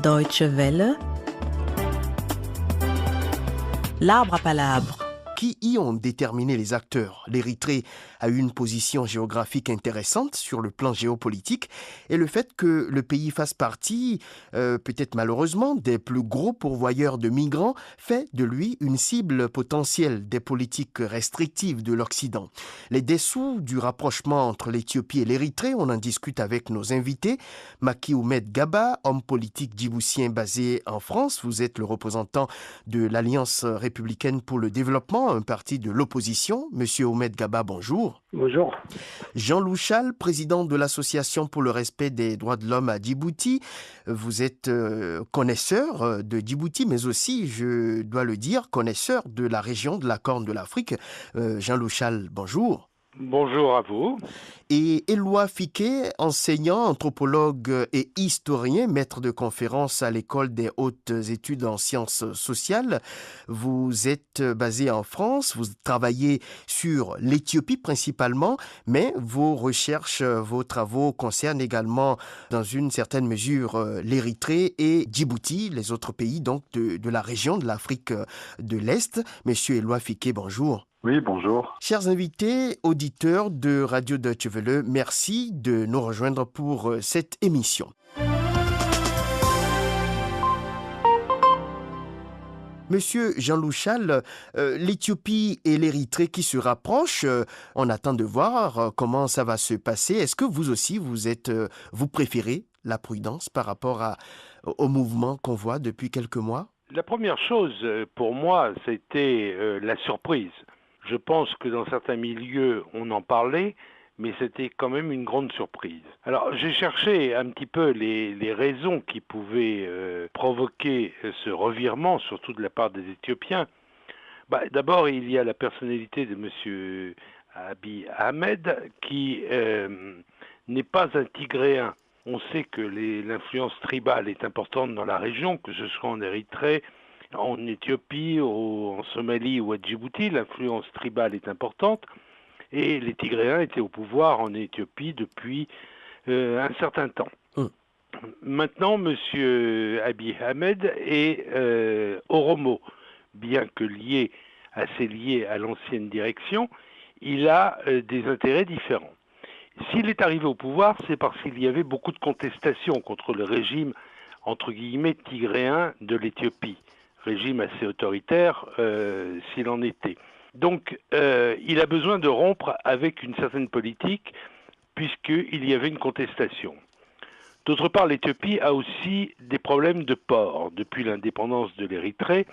Deutsche Welle, l'arbre à palabres. Qui y ont déterminé les acteurs? L'Érythrée a eu une position géographique intéressante sur le plan géopolitique et le fait que le pays fasse partie, peut-être malheureusement, des plus gros pourvoyeurs de migrants fait de lui une cible potentielle des politiques restrictives de l'Occident. Les dessous du rapprochement entre l'Éthiopie et l'Érythrée, on en discute avec nos invités. Maki Oumed Gaba, homme politique djiboutien basé en France, vous êtes le représentant de l'Alliance républicaine pour le développement, un parti de l'opposition. Monsieur Oumed Gaba, bonjour. Bonjour. Jean Louchal, président de l'Association pour le respect des droits de l'homme à Djibouti. Vous êtes connaisseur de Djibouti, mais aussi, je dois le dire, connaisseur de la région de la Corne de l'Afrique. Jean Louchal, bonjour. Bonjour à vous. Et Éloi Fiquet, enseignant, anthropologue et historien, maître de conférences à l'École des hautes études en sciences sociales. Vous êtes basé en France, vous travaillez sur l'Éthiopie principalement, mais vos recherches, vos travaux concernent également, dans une certaine mesure, l'Érythrée et Djibouti, les autres pays donc de la région de l'Afrique de l'Est. Monsieur Éloi Fiquet, bonjour. Oui, bonjour. Chers invités, auditeurs de Radio Deutsche Welle, merci de nous rejoindre pour cette émission. Monsieur Jean Louchal, l'Éthiopie et l'Érythrée qui se rapprochent, on attend de voir comment ça va se passer. Est-ce que vous aussi, vous préférez la prudence par rapport au mouvement qu'on voit depuis quelques mois? La première chose pour moi, c'était la surprise. Je pense que dans certains milieux, on en parlait, mais c'était quand même une grande surprise. Alors, j'ai cherché un petit peu les raisons qui pouvaient provoquer ce revirement, surtout de la part des Éthiopiens. D'abord, il y a la personnalité de M. Abiy Ahmed, qui n'est pas un Tigréen. On sait que l'influence tribale est importante dans la région, que ce soit en Érythrée, en Éthiopie, en Somalie ou à Djibouti, l'influence tribale est importante. Et les Tigréens étaient au pouvoir en Éthiopie depuis un certain temps. Maintenant, M. Abiy Ahmed est Oromo, bien que assez lié à l'ancienne direction, il a des intérêts différents. S'il est arrivé au pouvoir, c'est parce qu'il y avait beaucoup de contestations contre le régime, entre guillemets, tigréen de l'Éthiopie. Régime assez autoritaire s'il en était. Donc, il a besoin de rompre avec une certaine politique puisqu'il y avait une contestation. D'autre part, l'Éthiopie a aussi des problèmes de port. Depuis l'indépendance de l'Érythrée,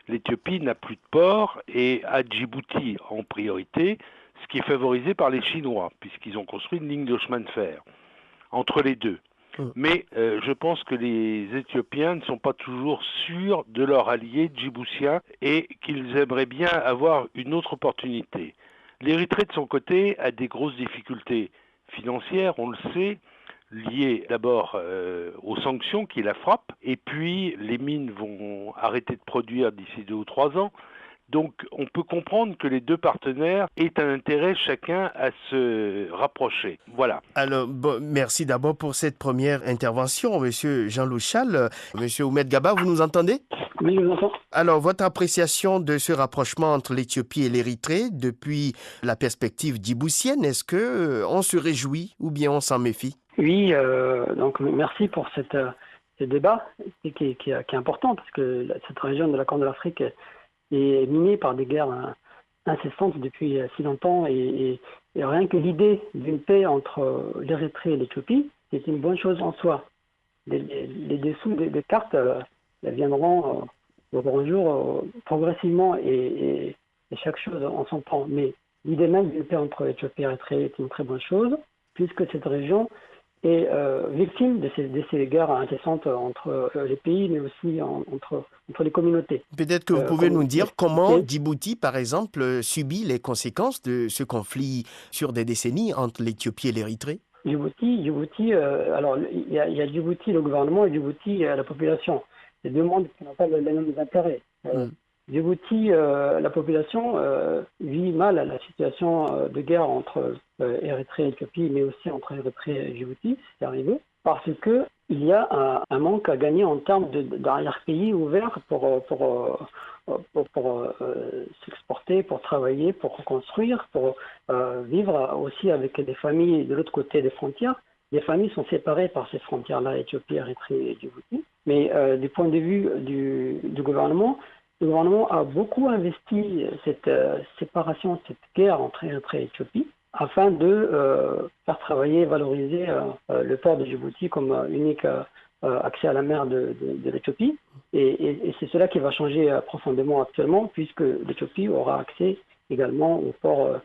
l'Éthiopie n'a plus de port et a Djibouti en priorité, ce qui est favorisé par les Chinois puisqu'ils ont construit une ligne de chemin de fer entre les deux. Mais je pense que les Éthiopiens ne sont pas toujours sûrs de leur allié djiboutien et qu'ils aimeraient bien avoir une autre opportunité. L'Érythrée, de son côté, a des grosses difficultés financières, on le sait, liées d'abord aux sanctions qui la frappent, et puis les mines vont arrêter de produire d'ici 2 ou 3 ans. Donc, on peut comprendre que les deux partenaires aient un intérêt chacun à se rapprocher. Voilà. Alors, merci d'abord pour cette première intervention, Monsieur Jean Louchal. Monsieur Oumed Gaba, vous nous entendez? Oui, je vous entends. Alors, votre appréciation de ce rapprochement entre l'Éthiopie et l'Érythrée depuis la perspective djiboutienne, est-ce qu'on se réjouit ou bien on s'en méfie? Oui, donc merci pour ce débat qui est important parce que cette région de la Corne de l'Afrique est minée par des guerres incessantes depuis si longtemps et rien que l'idée d'une paix entre l'Érythrée et l'Éthiopie, c'est une bonne chose en soi. Les dessous des cartes viendront au grand jour progressivement et chaque chose en son temps. Mais l'idée même d'une paix entre l'Éthiopie et l'Érythrée est une très bonne chose puisque cette région est victime de ces guerres incessantes entre les pays, mais aussi entre les communautés. Peut-être que vous pouvez nous dire comment Djibouti, par exemple, subit les conséquences de ce conflit sur des décennies entre l'Éthiopie et l'Érythrée? Djibouti, alors il y a Djibouti, le gouvernement, et Djibouti, la population. C'est deux mondes qui n'ont pas les mêmes intérêts. Djibouti, la population vit mal la situation de guerre entre Érythrée et Éthiopie, mais aussi entre Érythrée et Djibouti, c'est arrivé, parce que il y a un manque à gagner en termes d'arrière-pays ouvert pour s'exporter, pour travailler, pour reconstruire, pour vivre aussi avec des familles de l'autre côté des frontières. Les familles sont séparées par ces frontières-là, Éthiopie, Érythrée et Djibouti. Mais du point de vue du gouvernement, le gouvernement a beaucoup investi cette séparation, cette guerre entre Érythrée et Éthiopie, afin de faire travailler et valoriser le port de Djibouti comme unique accès à la mer de l'Éthiopie. Et c'est cela qui va changer profondément actuellement, puisque l'Éthiopie aura accès également au port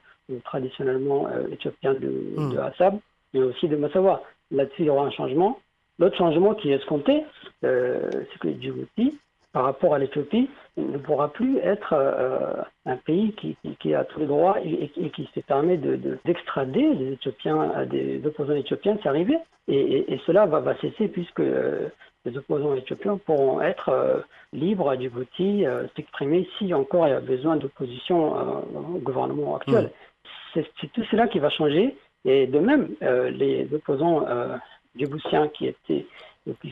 traditionnellement éthiopien de Assab, mais aussi de Massawa. Là-dessus, il y aura un changement. L'autre changement qui est escompté, c'est que Djibouti, par rapport à l'Éthiopie, ne pourra plus être un pays qui a tous les droits et qui se permet d'extrader des Éthiopiens, des opposants éthiopiens, c'est arrivé. Et cela va cesser puisque les opposants éthiopiens pourront être libres à Djibouti, s'exprimer si encore il y a besoin d'opposition au gouvernement actuel. C'est tout cela qui va changer. Et de même, les opposants djiboutiens qui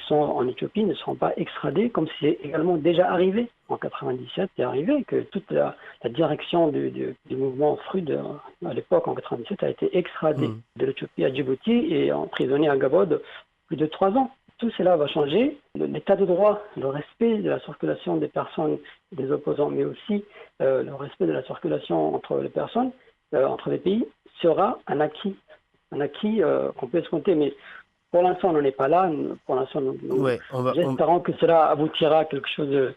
sont en Éthiopie ne seront pas extradés, comme c'est également déjà arrivé. En 97, c'est arrivé que toute la direction du mouvement FRUD à l'époque, en 97, a été extradée de l'Éthiopie à Djibouti et emprisonnée à Gabod plus de 3 ans. Tout cela va changer. L'état de droit, le respect de la circulation des personnes, des opposants, mais aussi le respect de la circulation entre les personnes, entre les pays, sera un acquis qu'on peut escompter. Mais pour l'instant, on n'en est pas là. Pour l'instant, espérons que cela aboutira à quelque chose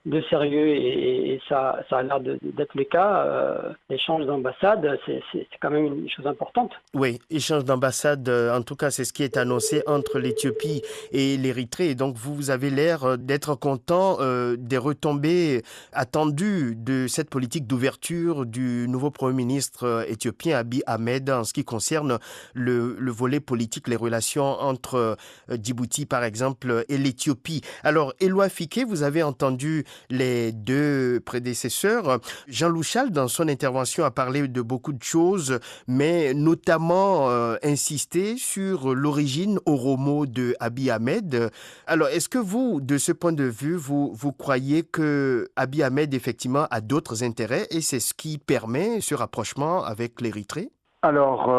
de sérieux et ça a l'air d'être le cas. L'échange d'ambassade, c'est quand même une chose importante. Oui, échange d'ambassade, en tout cas, c'est ce qui est annoncé entre l'Éthiopie et l'Érythrée. Et donc, vous avez l'air d'être content des retombées attendues de cette politique d'ouverture du nouveau Premier ministre éthiopien, Abiy Ahmed, en ce qui concerne le volet politique, les relations entre Djibouti, par exemple, et l'Éthiopie. Alors, Éloi Fiquet, vous avez entendu les deux prédécesseurs. Jean Louchal, dans son intervention, a parlé de beaucoup de choses, mais notamment insisté sur l'origine oromo de Abiy Ahmed. Alors, est-ce que vous, de ce point de vue, vous croyez que Abiy Ahmed, effectivement, a d'autres intérêts et c'est ce qui permet ce rapprochement avec l'Érythrée? Alors,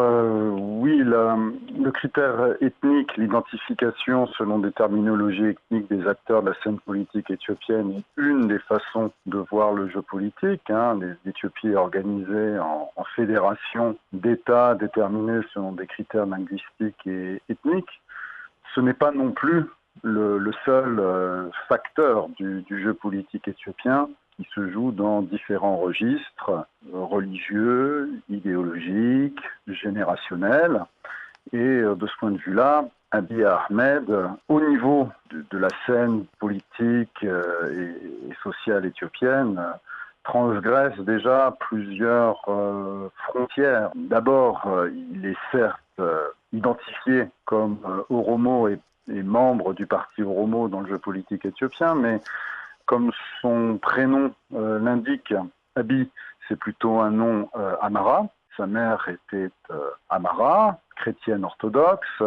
oui, le critère ethnique, l'identification selon des terminologies ethniques des acteurs de la scène politique éthiopienne est une des façons de voir le jeu politique. L'Éthiopie est organisée en fédération d'États déterminés selon des critères linguistiques et ethniques. Ce n'est pas non plus le seul facteur du jeu politique éthiopien qui se joue dans différents registres religieux, idéologiques, générationnels. Et de ce point de vue-là, Abiy Ahmed, au niveau de la scène politique et sociale éthiopienne, transgresse déjà plusieurs frontières. D'abord, il est certes identifié comme Oromo et membre du parti Oromo dans le jeu politique éthiopien, mais comme son prénom l'indique, Abiy, c'est plutôt un nom Amhara. Sa mère était Amhara, chrétienne orthodoxe.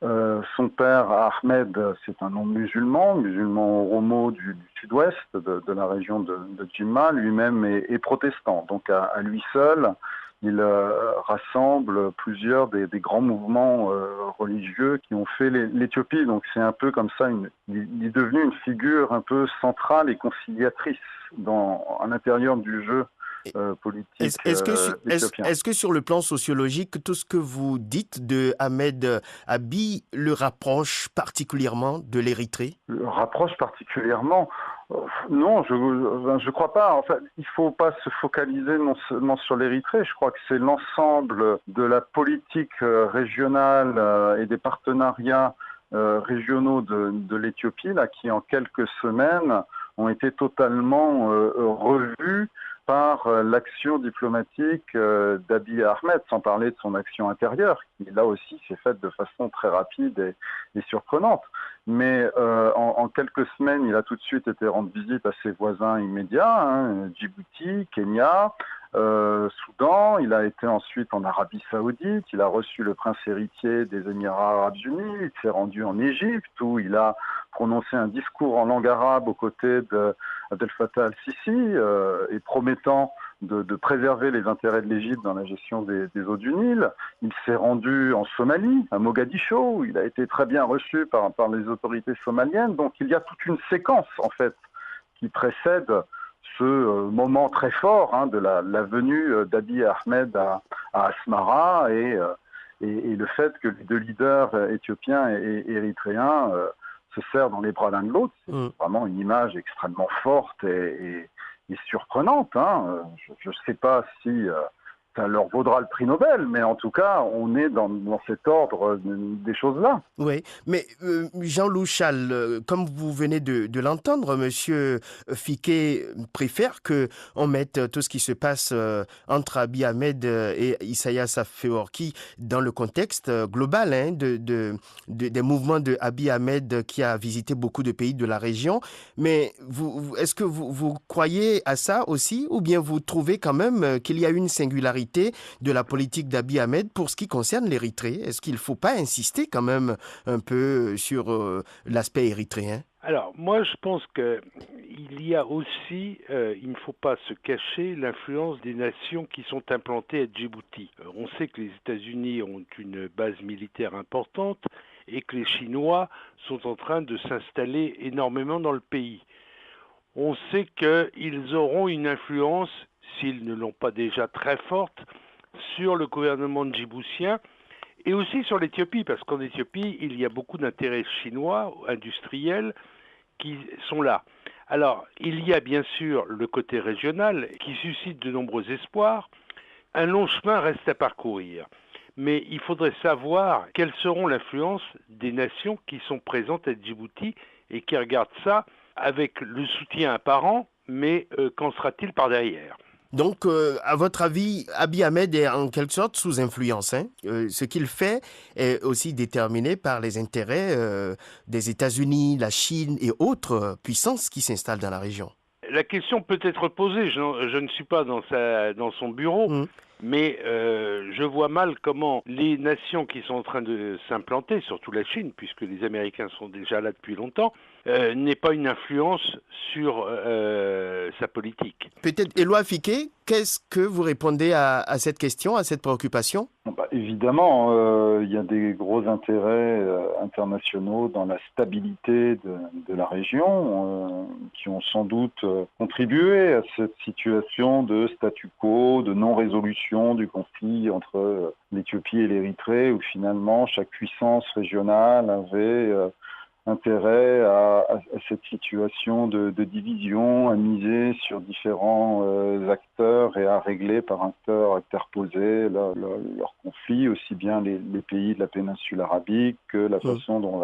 Son père, Ahmed, c'est un nom musulman Oromo du sud-ouest de la région de Jimma. Lui-même est protestant. Donc à lui seul, il rassemble plusieurs des grands mouvements religieux qui ont fait l'Éthiopie. Donc c'est un peu comme ça, il est devenu une figure un peu centrale et conciliatrice à l'intérieur du jeu politique éthiopien. Est-ce que sur le plan sociologique, tout ce que vous dites de Ahmed Abiy le rapproche particulièrement de l'Érythrée? Le rapproche particulièrement? Non, je crois pas. Enfin, il faut pas se focaliser non seulement sur l'Érythrée. Je crois que c'est l'ensemble de la politique régionale et des partenariats régionaux de l'Éthiopie là qui, en quelques semaines, ont été totalement revus par l'action diplomatique d'Abiy Ahmed, sans parler de son action intérieure, qui là aussi s'est faite de façon très rapide et surprenante. Mais en quelques semaines, il a tout de suite été rendre visite à ses voisins immédiats, Djibouti, Kenya, Soudan, il a été ensuite en Arabie Saoudite, il a reçu le prince héritier des Émirats Arabes Unis, il s'est rendu en Égypte où il a prononcé un discours en langue arabe aux côtés d'Abdel Fattah al-Sisi et promettant de préserver les intérêts de l'Égypte dans la gestion des eaux du Nil. Il s'est rendu en Somalie, à Mogadiscio, où il a été très bien reçu par les autorités somaliennes. Donc il y a toute une séquence en fait qui précède ce moment très fort de la venue d'Abiy Ahmed à Asmara et le fait que les deux leaders éthiopiens et érythréens se serrent dans les bras l'un de l'autre. C'est vraiment une image extrêmement forte et surprenante. Je ne sais pas si ça leur vaudra le prix Nobel, mais en tout cas, on est dans cet ordre des choses-là. Oui, mais Jean-Loup Chal, comme vous venez de l'entendre, Monsieur Fiquet préfère qu'on mette tout ce qui se passe entre Abiy Ahmed et Isaias Afewerki dans le contexte global des mouvements de Abiy Ahmed qui a visité beaucoup de pays de la région. Mais est-ce que vous croyez à ça aussi, ou bien vous trouvez quand même qu'il y a une singularité de la politique d'Abiy Ahmed pour ce qui concerne l'Érythrée? Est-ce qu'il ne faut pas insister quand même un peu sur l'aspect érythréen? Alors, moi, je pense qu'il y a aussi, il ne faut pas se cacher, l'influence des nations qui sont implantées à Djibouti. On sait que les États-Unis ont une base militaire importante et que les Chinois sont en train de s'installer énormément dans le pays. On sait qu'ils auront une influence, s'ils ne l'ont pas déjà très forte, sur le gouvernement djiboutien et aussi sur l'Éthiopie, parce qu'en Éthiopie, il y a beaucoup d'intérêts chinois, industriels, qui sont là. Alors, il y a bien sûr le côté régional qui suscite de nombreux espoirs. Un long chemin reste à parcourir. Mais il faudrait savoir quelles seront l'influence des nations qui sont présentes à Djibouti et qui regardent ça avec le soutien apparent, mais qu'en sera-t-il par derrière ? Donc, à votre avis, Abiy Ahmed est en quelque sorte sous influence. Ce qu'il fait est aussi déterminé par les intérêts des États-Unis, la Chine et autres puissances qui s'installent dans la région. La question peut être posée. Je ne suis pas dans son bureau, mais je vois mal comment les nations qui sont en train de s'implanter, surtout la Chine, puisque les Américains sont déjà là depuis longtemps, n'aient pas une influence sur sa politique. Peut-être, Éloi Fiquet, qu'est-ce que vous répondez à cette question, à cette préoccupation ? Évidemment, il y a des gros intérêts internationaux dans la stabilité de la région qui ont sans doute contribué à cette situation de statu quo, de non-résolution du conflit entre l'Éthiopie et l'Érythrée, où finalement chaque puissance régionale avait intérêt à cette situation de division, à miser sur différents acteurs et à régler par acteurs interposés leur conflit, aussi bien les pays de la péninsule arabique que la façon dont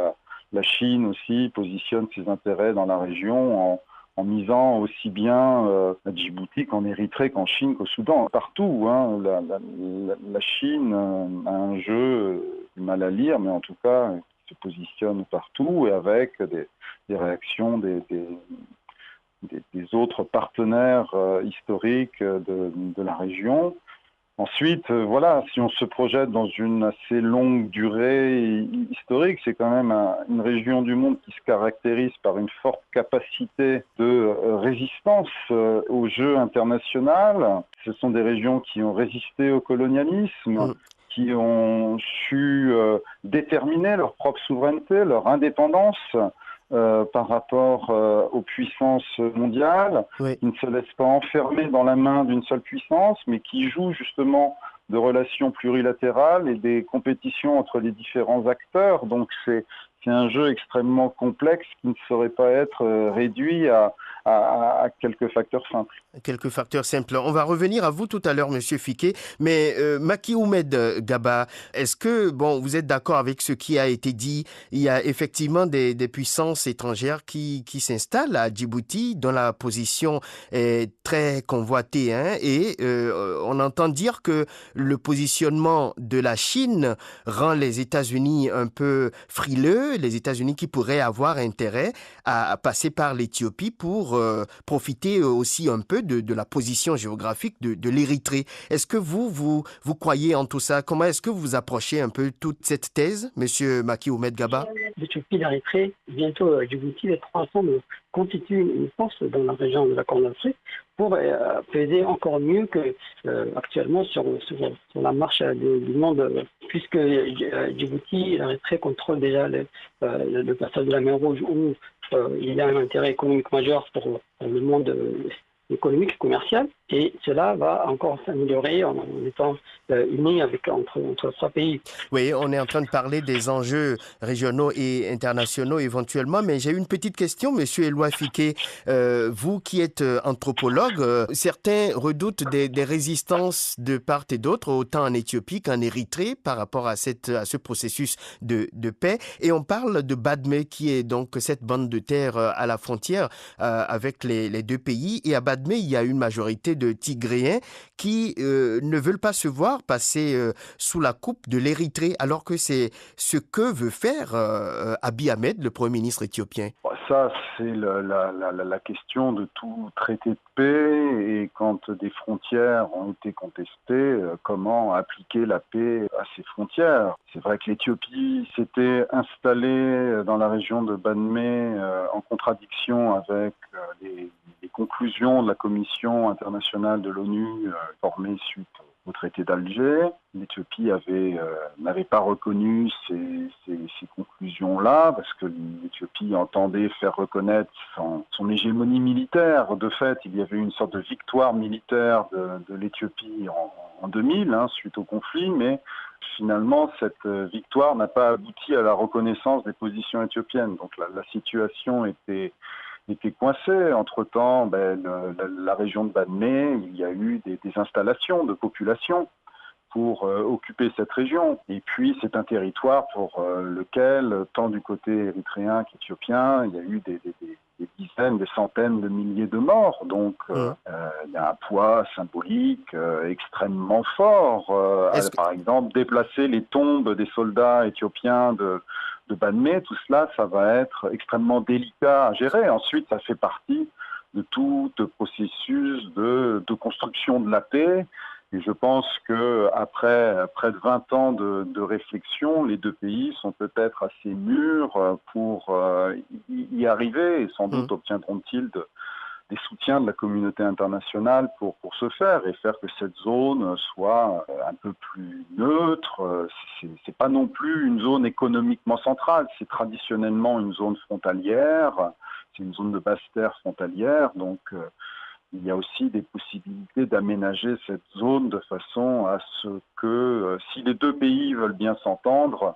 la Chine aussi positionne ses intérêts dans la région en misant aussi bien à Djibouti qu'en Érythrée, qu'en Chine, qu'au Soudan, partout. La Chine a un jeu mal à lire, mais en tout cas se positionne partout et avec des réactions des autres partenaires historiques de la région. Ensuite, si on se projette dans une assez longue durée historique, c'est quand même une région du monde qui se caractérise par une forte capacité de résistance au jeu international. Ce sont des régions qui ont résisté au colonialisme, qui ont su déterminer leur propre souveraineté, leur indépendance par rapport aux puissances mondiales, qui ne se laissent pas enfermer dans la main d'une seule puissance, mais qui jouent justement de relations plurilatérales et des compétitions entre les différents acteurs. Donc c'est un jeu extrêmement complexe qui ne saurait pas être réduit à quelques facteurs simples. Quelques facteurs simples. On va revenir à vous tout à l'heure, Monsieur Fiquet. Mais Macky Oumed Gaba, est-ce que vous êtes d'accord avec ce qui a été dit? Il y a effectivement des puissances étrangères qui s'installent à Djibouti, dont la position est très convoitée. Et on entend dire que le positionnement de la Chine rend les États-Unis un peu frileux, les États-Unis qui pourraient avoir intérêt à passer par l'Éthiopie pour pour profiter aussi un peu de la position géographique de l'Érythrée. Est-ce que vous croyez en tout ça? Comment est-ce que vous approchez un peu toute cette thèse, Monsieur Maki Oumed Gaba? L'Éthiopie, l'Érythrée, bientôt Djibouti, les trois ensemble constituent une force dans la région de la Corne de l'Afrique pour peser encore mieux que actuellement sur la marche du monde, puisque Djibouti et l'Érythrée contrôlent déjà le passage de la mer Rouge, où il y a un intérêt économique majeur pour le monde économique, commercial, et cela va encore s'améliorer en étant unis entre trois pays. Oui, on est en train de parler des enjeux régionaux et internationaux éventuellement, mais j'ai une petite question, Monsieur Éloi Fiquet. Vous qui êtes anthropologue, certains redoutent des résistances de part et d'autre, autant en Éthiopie qu'en Érythrée, par rapport à ce processus de paix. Et on parle de Badmé, qui est donc cette bande de terre à la frontière avec les deux pays. Et à Badmé, il y a une majorité de Tigréens qui ne veulent pas se voir passer sous la coupe de l'Érythrée, alors que c'est ce que veut faire Abiy Ahmed, le Premier ministre éthiopien. Ça, c'est la question de tout traité de paix, et quand des frontières ont été contestées, comment appliquer la paix à ces frontières. C'est vrai que l'Éthiopie s'était installée dans la région de Badmé en contradiction avec les conclusions de la Commission internationale de l'ONU formée suite au traité d'Alger. L'Éthiopie n'avait pas reconnu ces conclusions-là, parce que l'Éthiopie entendait faire reconnaître son hégémonie militaire. De fait, il y avait une sorte de victoire militaire de l'Éthiopie en 2000, suite au conflit, mais finalement, cette victoire n'a pas abouti à la reconnaissance des positions éthiopiennes. Donc la situation était coincée. Entre-temps, la région de Badmé, il y a eu des installations de population pour occuper cette région. Et puis, c'est un territoire pour lequel, tant du côté érythréen qu'éthiopien, il y a eu des dizaines, des centaines de milliers de morts. Donc, il y a un poids symbolique extrêmement fort. Par exemple, déplacer les tombes des soldats éthiopiens de Badmé, tout cela, ça va être extrêmement délicat à gérer. Ensuite, ça fait partie de tout processus de construction de la paix. Et je pense qu'après près de 20 ans de réflexion, les deux pays sont peut-être assez mûrs pour y arriver, et sans doute obtiendront-ils des soutiens de la communauté internationale pour ce faire, et faire que cette zone soit un peu plus neutre. C'est pas non plus une zone économiquement centrale, c'est traditionnellement une zone frontalière, c'est une zone de basse terre frontalière, donc il y a aussi des possibilités d'aménager cette zone de façon à ce que, si les deux pays veulent bien s'entendre,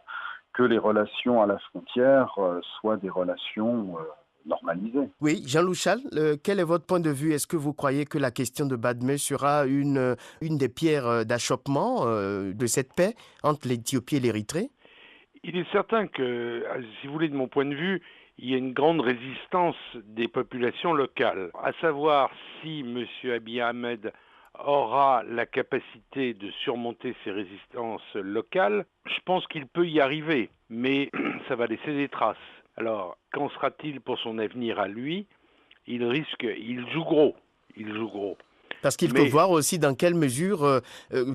que les relations à la frontière soient des relations normalisées. Oui, Jean Louchal, quel est votre point de vue? Est-ce que vous croyez que la question de Badmé sera une des pierres d'achoppement de cette paix entre l'Éthiopie et l'Érythrée? Il est certain que, si vous voulez, de mon point de vue, il y a une grande résistance des populations locales. À savoir si M. Abiy Ahmed aura la capacité de surmonter ces résistances locales, je pense qu'il peut y arriver, mais ça va laisser des traces. Alors, qu'en sera-t-il pour son avenir à lui? Il joue gros. Parce qu'il faut voir aussi dans quelle mesure,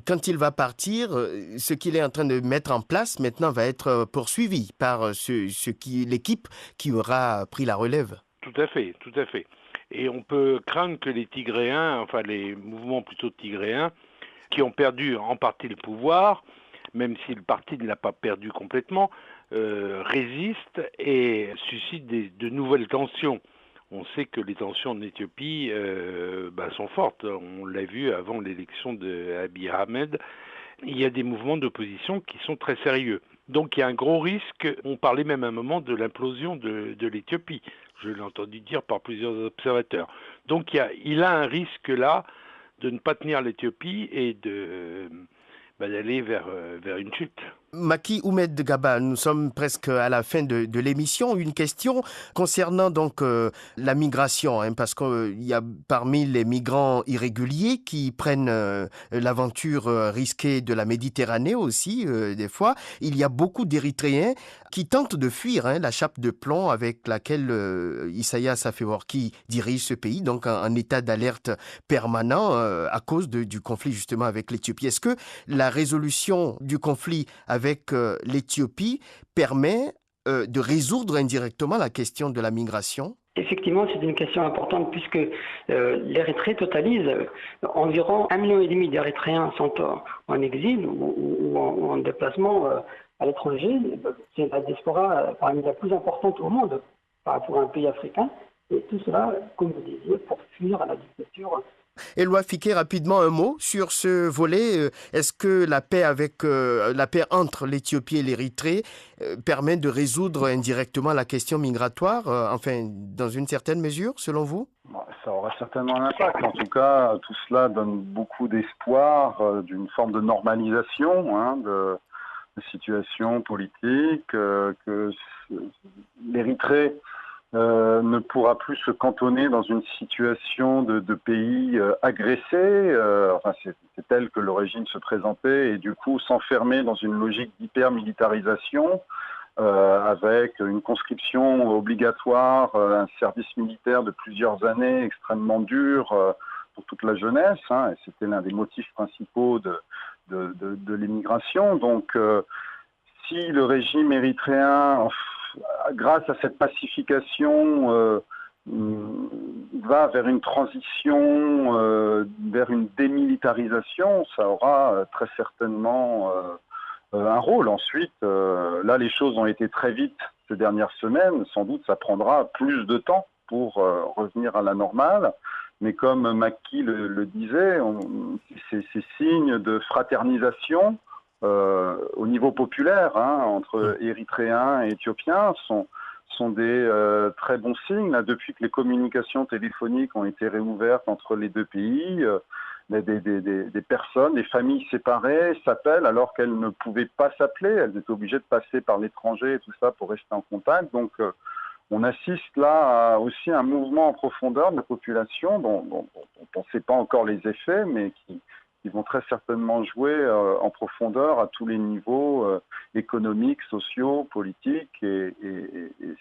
quand il va partir, ce qu'il est en train de mettre en place maintenant va être poursuivi par l'équipe qui aura pris la relève. Tout à fait. Et on peut craindre que les Tigréens, enfin les mouvements plutôt tigréens, qui ont perdu en partie le pouvoir, même si le parti ne l'a pas perdu complètement, résistent et suscitent de nouvelles tensions. On sait que les tensions en Éthiopie sont fortes. On l'a vu avant l'élection d'Abiy Ahmed. Il y a des mouvements d'opposition qui sont très sérieux. Donc il y a un gros risque. On parlait même à un moment de l'implosion de l'Éthiopie. Je l'ai entendu dire par plusieurs observateurs. Donc il a un risque là de ne pas tenir l'Éthiopie et d'aller vers une chute. Maki Oumed Gaba, nous sommes presque à la fin de l'émission. Une question concernant donc la migration, parce qu'il y a parmi les migrants irréguliers qui prennent l'aventure risquée de la Méditerranée aussi, des fois. Il y a beaucoup d'Érythréens qui tentent de fuir la chape de plomb avec laquelle Isaias Afewerki dirige ce pays, donc en état d'alerte permanent à cause du conflit justement avec l'Éthiopie. Est-ce que la résolution du conflit avec l'Éthiopie permet de résoudre indirectement la question de la migration? Effectivement, c'est une question importante puisque l'Érythrée totalise environ 1,5 million d'Érythréens sont en exil ou en déplacement à l'étranger. C'est la diaspora parmi la plus importante au monde par rapport à un pays africain. Et tout cela, comme vous disiez, pour fuir la dictature. Éloi Fiquet, rapidement un mot sur ce volet. Est-ce que la paix entre l'Éthiopie et l'Érythrée permet de résoudre indirectement la question migratoire, enfin dans une certaine mesure, selon vous? Ça aura certainement un impact. En tout cas, tout cela donne beaucoup d'espoir d'une forme de normalisation de situation politique, que l'Érythrée ne pourra plus se cantonner dans une situation de pays agressé. C'est tel que le régime se présentait et du coup s'enfermer dans une logique d'hyper-militarisation avec une conscription obligatoire, un service militaire de plusieurs années extrêmement dur pour toute la jeunesse. Et c'était l'un des motifs principaux de l'émigration. Donc, si le régime érythréen, grâce à cette pacification, va vers une transition, vers une démilitarisation, ça aura très certainement un rôle. Ensuite, là, les choses ont été très vite ces dernières semaines. Sans doute, ça prendra plus de temps pour revenir à la normale. Mais comme Maki le disait, ces signes de fraternisation au niveau populaire entre Érythréens et Éthiopiens sont des très bons signes. Là, depuis que les communications téléphoniques ont été réouvertes entre les deux pays, des personnes, des familles séparées s'appellent alors qu'elles ne pouvaient pas s'appeler. Elles étaient obligées de passer par l'étranger et tout ça pour rester en contact. Donc, on assiste là aussi à un mouvement en profondeur de la population dont on ne sait pas encore les effets, mais qui vont très certainement jouer en profondeur à tous les niveaux économiques, sociaux, politiques, et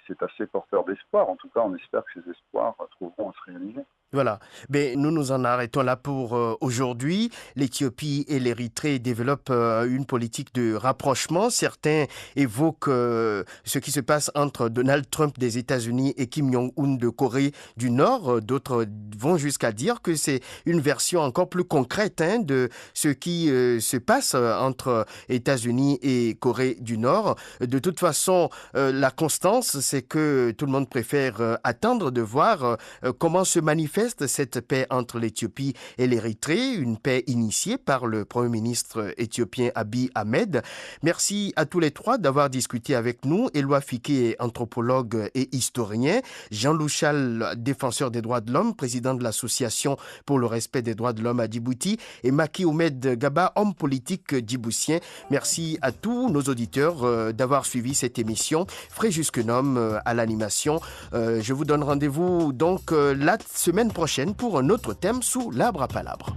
c'est assez porteur d'espoir. En tout cas, on espère que ces espoirs trouveront à se réaliser. Voilà. Mais nous nous en arrêtons là pour aujourd'hui. L'Éthiopie et l'Érythrée développent une politique de rapprochement. Certains évoquent ce qui se passe entre Donald Trump des États-Unis et Kim Jong-un de Corée du Nord. D'autres vont jusqu'à dire que c'est une version encore plus concrète de ce qui se passe entre États-Unis et Corée du Nord. De toute façon, la constance, c'est que tout le monde préfère attendre de voir comment se manifeste cette paix entre l'Éthiopie et l'Érythrée, une paix initiée par le Premier ministre éthiopien Abiy Ahmed. Merci à tous les trois d'avoir discuté avec nous. Éloi Fiquet, anthropologue et historien. Jean Louchal, défenseur des droits de l'homme, président de l'Association pour le respect des droits de l'homme à Djibouti. Et Maki Oumed Gaba, homme politique djiboutien. Merci à tous nos auditeurs d'avoir suivi cette émission. Fréjus Quenom à l'animation. Je vous donne rendez-vous donc la semaine prochaine pour un autre thème sous l'arbre à palabre.